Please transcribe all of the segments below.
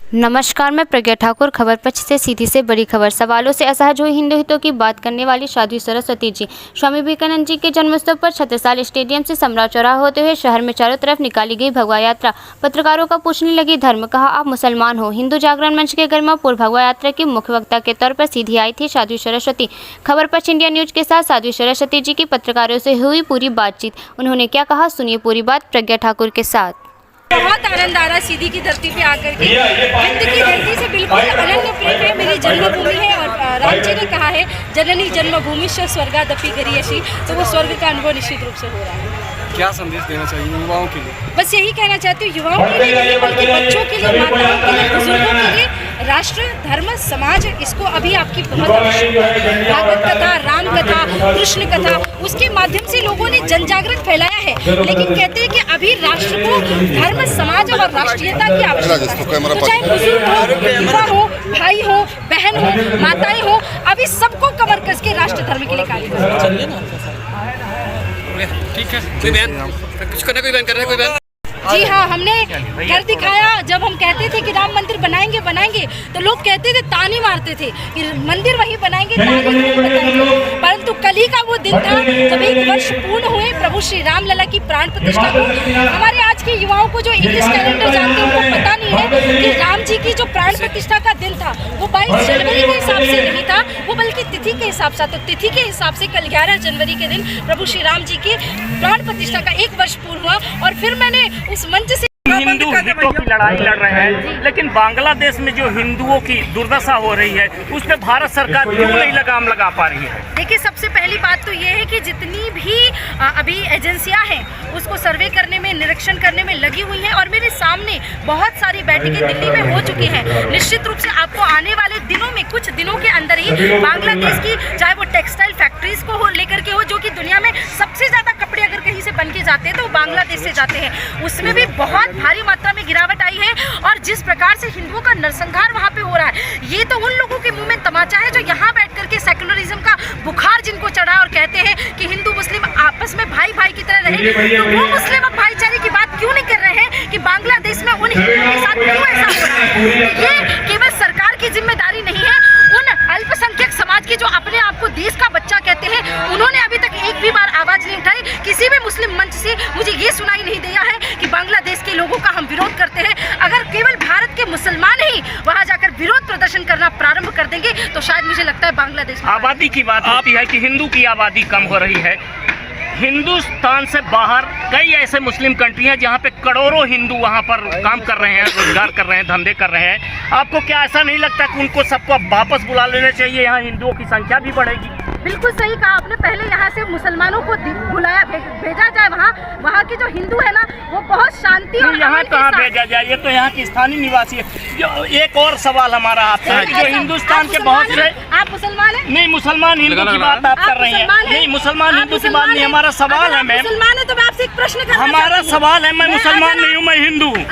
नमस्कार, मैं प्रज्ञा ठाकुर। खबर पक्ष से सीधी से बड़ी खबर। सवालों से असहज हुई हिंदू हितों की बात करने वाली साध्वी सरस्वती जी। स्वामी विवेकानंद जी के जन्मोत्सव पर छत्रसाल स्टेडियम से समराव चौराहा होते हुए शहर में चारों तरफ निकाली गई भगवा यात्रा। पत्रकारों का पूछने लगी धर्म, कहा आप मुसलमान हो। हिंदू जागरण मंच के गर्मापुर भगवा यात्रा की मुख्य वक्ता के तौर पर सीधी आई थी साध्वी सरस्वती। खबर पक्ष इंडिया न्यूज के साथ साध्वी सरस्वती जी की पत्रकारों से हुई पूरी बातचीत। उन्होंने क्या कहा, सुनिए पूरी बात प्रज्ञा ठाकुर के साथ। बहुत आनंद आ रहा सीधी की धरती पे आकर के। हिंद की धरती से बिल्कुल अनन्य प्रेम है, मेरी जन्मभूमि है। और राम जी ने कहा है जननी जन्मभूमि से स्वर्गादपि गरीयसी, तो वो स्वर्ग का अनुभव निश्चित रूप से हो रहा है। क्या संदेश देना चाहिए युवाओं के लिए? बस यही कहना चाहती हूँ, युवाओं के लिए नहीं बल्कि बच्चों के लिए, माताओं के लिए, बुजुर्गों के लिए। राष्ट्र, धर्म, समाज, इसको अभी आपकी बहुत आवश्यकता है। भागवत कथा, राम कथा, कृष्ण कथा, उसके माध्यम से लोगों ने जन जागरण फैलाया है। लेकिन कहते हैं कि अभी राष्ट्र को धर्म, समाज और राष्ट्रीयता की आवश्यकता है। तो चाहे बुजुर्ग हो, युवा हो, भाई हो, बहन हो, माताएं हो, अभी सबको कमर कस के राष्ट्र धर्म के लिए कार्य करना चाहिए। ठीक है, कोई बयान कुछ करना, कोई बयान करना है, कोई बयान? जी हाँ, हमने कर दिखाया। जब हम कहते थे कि राम मंदिर बनाएंगे बनाएंगे, तो लोग कहते थे, ताने मारते थे कि मंदिर वहीं बनाएंगे, परंतु कल ही का वो दिन था जब 1 वर्ष पूर्ण हुए प्रभु श्री राम लला की प्राण प्रतिष्ठा को। हमारे आज के युवाओं को जो इंग्लिश कैलेंडर जानते हैं उनको पता नहीं है कि राम जी की जो प्राण प्रतिष्ठा का दिन था वो 22 जनवरी के हिसाब से नहीं था, वो बल्कि तिथि के हिसाब से। तो तिथि के हिसाब से कल 11 जनवरी के दिन प्रभु श्री राम जी की प्राण प्रतिष्ठा का 1 वर्ष पूर्ण हुआ। और फिर मैंने उस मंच से हिंदू हितों की लड़ाई लड़ रहे हैं, लेकिन बांग्लादेश में जो हिंदुओं की दुर्दशा हो रही है उस पर भारत सरकार क्यों नहीं लगाम लगा पा रही है? देखिए, सबसे पहली बात तो ये है कि जितनी भी अभी एजेंसियां हैं उसको सर्वे करने में, निरीक्षण करने में लगी हुई हैं। और मेरे सामने बहुत सारी बैठकें दिल्ली में हो चुकी हैं। निश्चित रूप से आपको आने वाले दिनों में, कुछ दिनों के अंदर ही बांग्लादेश की, चाहे वो टेक्सटाइल फैक्ट्रीज को हो लेकर के हो, जो कि दुनिया में सबसे ज़्यादा कपड़े अगर कहीं से बन के जाते हैं तो वो बांग्लादेश से जाते हैं, उसमें भी बहुत भारी मात्रा में गिरावट आई है। और जिस प्रकार से हिंदुओं का नरसंहार वहाँ पे हो रहा है, ये तो उन लोगों के मुंह में तमाचा है जो यहाँ बैठ करके सेकुलरिज्म का बुखार जिनको चढ़ा और कहते हैं कि हिंदू मुस्लिम आपस में भाई भाई की तरह रहे। तो वो मुस्लिम अब भाईचारे की बात क्यों नहीं कर रहे हैं कि बांग्लादेश में उन हिंदुओं के साथ क्यों ऐसा हो रहा है? ये केवल सरकार की जिम्मेदारी नहीं है। उन अल्पसंख्यक समाज के जो अपने आप को देश का बच्चा कहते हैं, उन्होंने अभी तक एक भी बार आवाज नहीं उठाई। किसी भी मुस्लिम मंच से मुझे ये सुनाई नहीं दिया है कि बांग्लादेश के लोगों का हम विरोध करते हैं। अगर केवल भारत के मुसलमान ही वहां जाकर विरोध प्रदर्शन करना प्रारंभ कर देंगे तो शायद मुझे लगता है बांग्लादेश में आबादी की बात आती है कि हिंदू की आबादी कम हो रही है। हिंदुस्तान से बाहर कई ऐसे मुस्लिम कंट्री हैं जहाँ पे करोड़ों हिंदू वहाँ पर काम कर रहे हैं, रोजगार कर रहे हैं, धंधे कर रहे हैं। आपको क्या ऐसा नहीं लगता कि उनको सबको वापस बुला लेना चाहिए? यहाँ हिंदुओं की संख्या भी बढ़ेगी। बिल्कुल सही कहा आपने। पहले यहाँ से मुसलमानों को बुलाया, भेजा जाए वहाँ के जो हिंदू है ना वो बहुत शांति और यहाँ कहाँ भेजा जाए? ये तो यहाँ की स्थानीय निवासी है। एक और सवाल हमारा आपसे, जो हिंदुस्तान के बहुत से, आप मुसलमान हैं? नहीं, मुसलमान हिंदू की बात आप कर रही हैं। नहीं, मुसलमान हिंदू की बात नहीं, हमारा सवाल है मैम। मुसलमान है तो मैं आपसे एक प्रश्न करना चाहती हूं। हमारा सवाल है, मैं मुसलमान नहीं हूँ, मैं हिंदू हूँ।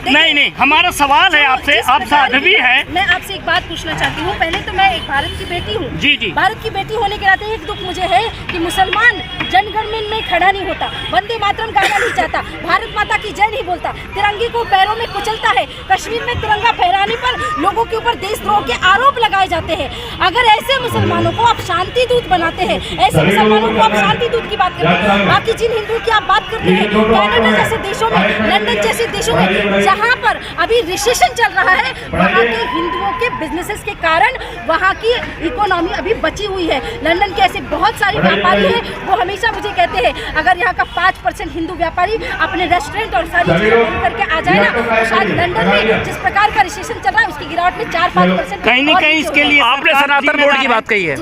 नहीं, हमारा सवाल है आपसे, आप साध्वी हैं। मैं आपसे एक बात पूछना चाहती हूँ। पहले तो मैं एक भारत की बेटी हूँ। जी जी। भारत की बेटी होने के नाते एक दुख मुझे है कि मुसलमान जनगणमन में खड़ा नहीं होता, वंदे मातरम गाना नहीं चाहता, भारत माता की जय नहीं बोलता, तिरंगे को पैरों में कुचलता है, कश्मीर में तिरंगा फहराने पर लोगों के ऊपर देशद्रोह के आरोप लगाए जाते हैं। अगर ऐसे मुसलमानों को आप शांति दूत बनाते हैं, ऐसे मुसलमानों को आप शांति दूत की बात करते हैं, बाकी जिन हिंदू की आप बात करते हैं, कनाडा जैसे देशों में, लंदन जैसे देशों में जहाँ पर अभी रिसेशन चल रहा है, वहाँ के हिंदुओं के बिजनेसेस के कारण वहाँ की इकोनॉमी अभी बची हुई है। लंदन के ऐसे बहुत सारे व्यापारी हैं, वो हमेशा मुझे कहते हैं अगर यहाँ का 5% हिंदू व्यापारी अपने रेस्टोरेंट और सारी चीजें बंद करके आ जाए ना, तो शायद लंदन में जिस प्रकार का रिसेशन चल रहा है उसकी गिरावट में 4-5% कहीं न कहीं इसके लिए आपने सनातन बोर्ड की बात कही है।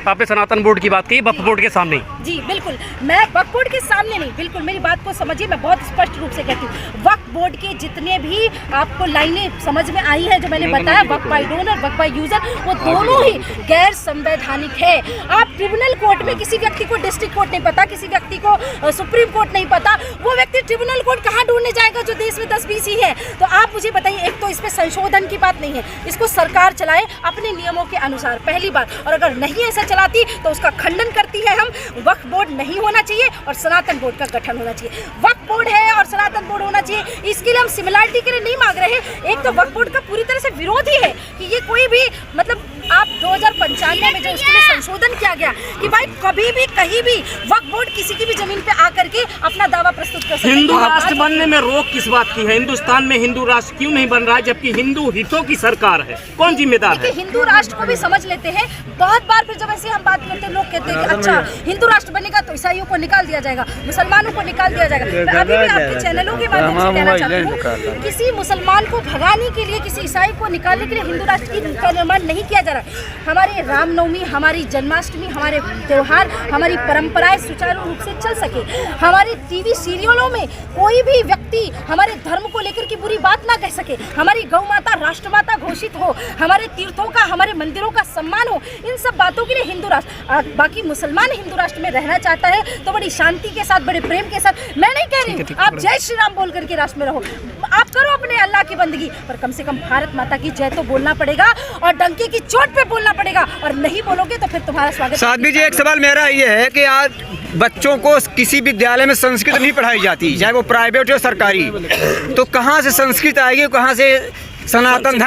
आपने सनातन बोर्ड की बात की, वक्फ बोर्ड के सामने। जी बिल्कुल, मैं वक्फ बोर्ड के सामने नहीं, बिल्कुल मेरी बात को समझिए, मैं बहुत स्पष्ट रूप से कहती हूँ। वक्फ बोर्ड के जितने भी आपको लाइनें समझ में आई है जो मैंने बताया, Waqf by donor, Waqf by user, वो दोनों ही गैर संवैधानिक है। आप ट्रिब्यूनल कोर्ट में किसी व्यक्ति को डिस्ट्रिक्ट कोर्ट नहीं पता, किसी व्यक्ति को सुप्रीम कोर्ट नहीं पता, वो व्यक्ति ट्रिब्यूनल कोर्ट कहाँ ढूंढने जाएगा जो देश में 10-20 ही है? तो आप मुझे बताइए, एक तो इसमें संशोधन की बात नहीं है, इसको सरकार चलाए अपने नियमों के अनुसार, पहली बात। और अगर नहीं ऐसा चलाती तो उसका खंडन करती है हम। वक्फ बोर्ड नहीं होना चाहिए और सनातन बोर्ड का गठन होना चाहिए। वक्फ बोर्ड है और सनातन बोर्ड होना चाहिए। इसके लिए हम सिमिलरिटी के लिए नहीं मांग रहे हैं। एक तो वक्फ बोर्ड का पूरी तरह से विरोध ही है कि ये कोई भी मतलब आप 2095 में जो इसके लिए संशोधन किया गया कि भाई कभी भी कहीं भी वक्फ बोर्ड किसी की भी जमीन पे आकर के अपना दावा प्रस्तुत कर सकते हैं। हिंदू राष्ट्र बनने में रोक किस बात की है? हिंदुस्तान में हिंदू राष्ट्र क्यों नहीं बन रहा है जबकि हिंदू हितों की सरकार है? कौन जिम्मेदार है? हिंदू राष्ट्र को भी समझ लेते हैं। बहुत बार फिर जब ऐसे हम बात करते हैं लोग कहते हैं कि अच्छा हिंदू राष्ट्र बनेगा तो ईसाइयों को निकाल दिया जाएगा, मुसलमानों को निकाल दिया जाएगा। मैं अभी भी आपके चैनलों के माध्यम से कहना चाहती हूँ, किसी मुसलमान को भगाने के लिए, किसी ईसाई को निकालने के लिए हिंदू राष्ट्र का निर्माण नहीं किया जा रहा है। हमारे रामनवमी, हमारी जन्माष्टमी, हमारे त्योहार, हमारी परंपराएं सुचारू रूप से चल सके, हमारे टीवी सीरियलों में कोई भी व्यक्ति हमारे धर्म को लेकर की बुरी बात ना कह सके, हमारी गौ माता राष्ट्रमाता घोषित हो, हमारे तीर्थों का, हमारे मंदिरों का सम्मान हो, इन सब बातों के लिए हिंदू राष्ट्र। बाकी मुसलमान हिंदू राष्ट्र में रहना चाहता है तो बड़ी शांति के साथ, बड़े प्रेम के साथ, मैं नहीं कह रही हूँ आप जय श्री राम बोल करके राष्ट्र में रहो, आप करो अपने अल्लाह की बंदगी, पर कम से कम भारत माता की जय तो बोलना पड़ेगा और डंके की चोट पे बोलना पड़ेगा, और नहीं बोलोगे तो फिर तुम्हारा स्वागत। साध्वी जी, एक सवाल मेरा ये है कि आज बच्चों को किसी विद्यालय में संस्कृत नहीं पढ़ाई जाती, चाहे वो प्राइवेट हो सरकारी, तो कहाँ से संस्कृत आएगी, कहाँ से सनातन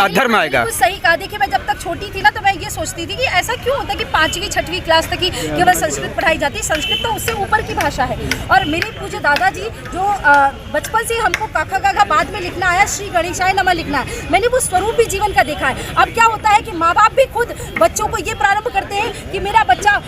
धर्म आएगा? सही कहा। देखिए मैं जब तक छोटी थी ना तो मैं ये सोचती थी कि ऐसा क्यों होता है कि 5वीं 6वीं क्लास तक ही केवल संस्कृत पढ़ाई जाती है। संस्कृत तो उससे ऊपर की भाषा है। और मेरे पूज्य दादाजी जो बचपन से हमको काका काका बाद में लिखना आया, श्री गणेशाय नमः लिखना है, मैंने वो स्वरूप भी जीवन का देखा है। अब क्या होता है कि माँ बाप भी खुद बच्चों को ये प्रारंभ करते हैं कि मेरा बच्चा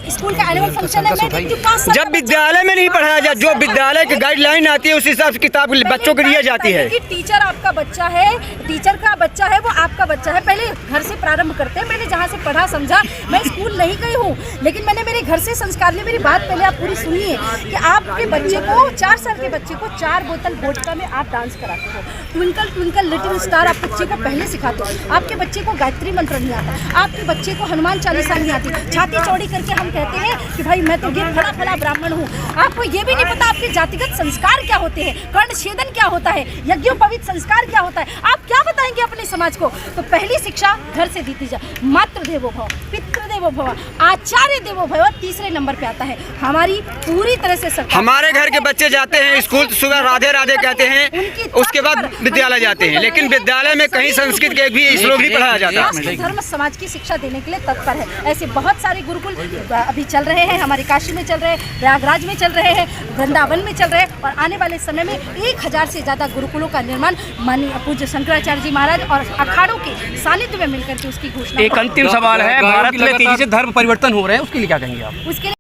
स्कूल का एनुअल फंक्शन है, मैं देखती हूँ 5 साल जब विद्यालय में नहीं पढ़ाया जाए, जो विद्यालय की गाइडलाइन आती है उस हिसाब से किताब बच्चों को दी जाती है। टीचर आपका बच्चा है, टीचर का बच्चा है, वो आपका बच्चा है, पहले घर से प्रारंभ करते हैं। मैंने जहाँ से पढ़ा समझा, मैं स्कूल नहीं गई हूँ लेकिन मैंने मेरे घर से संस्कार लिए। मेरी बात पहले आप पूरी सुनिए कि आपके बच्चे को 4 साल के बच्चे को 4 बोतल वोडका में आप डांस कराते हो, ट्विंकल ट्विंकल लिटिल स्टार आप बच्चे को पहले सिखाते हो, आपके बच्चे को गायत्री मंत्र नहीं आता, आपके बच्चे को हनुमान चालीसा नहीं आती, छाती चौड़ी करके हम कहते हैं कि भाई मैं तो ये फला फला ब्राह्मण हूँ। आपको ये भी नहीं पता आपके जातिगत संस्कार क्या होते हैं, कर्ण छेदन क्या होता है, यज्ञोपवीत संस्कार क्या होता है, आप क्या बताएंगे अपने समाज को? तो पहली शिक्षा घर से दी जाए। मातृ देवो भव, पितृ देवो भव, आचार्य देवो भव तीसरे नंबर पे आता है। हमारी पूरी तरह से सरकार, हमारे घर के बच्चे जाते हैं स्कूल, सुबह राधे राधे कहते हैं, उसके बाद विद्यालय जाते हैं, लेकिन विद्यालय में कहीं संस्कृत के भी श्लोक नहीं पढ़ाया जाता। धर्म समाज की शिक्षा देने के लिए तत्पर है। ऐसे बहुत सारे गुरुकुल अभी चल रहे हैं, हमारे काशी में चल रहे हैं, प्रयागराज में चल रहे हैं, वृंदावन में चल रहे हैं, और आने वाले समय में 1000 से ज्यादा गुरुकुलों का निर्माण माननीय पूज्य शंकराचार्य जी महाराज और अखाड़ों के सानिध्य में मिलकर के उसकी घोषणा। एक अंतिम सवाल है, भारत में तेजी से धर्म परिवर्तन हो रहे हैं, उसके लिए क्या कहेंगे आप? उसके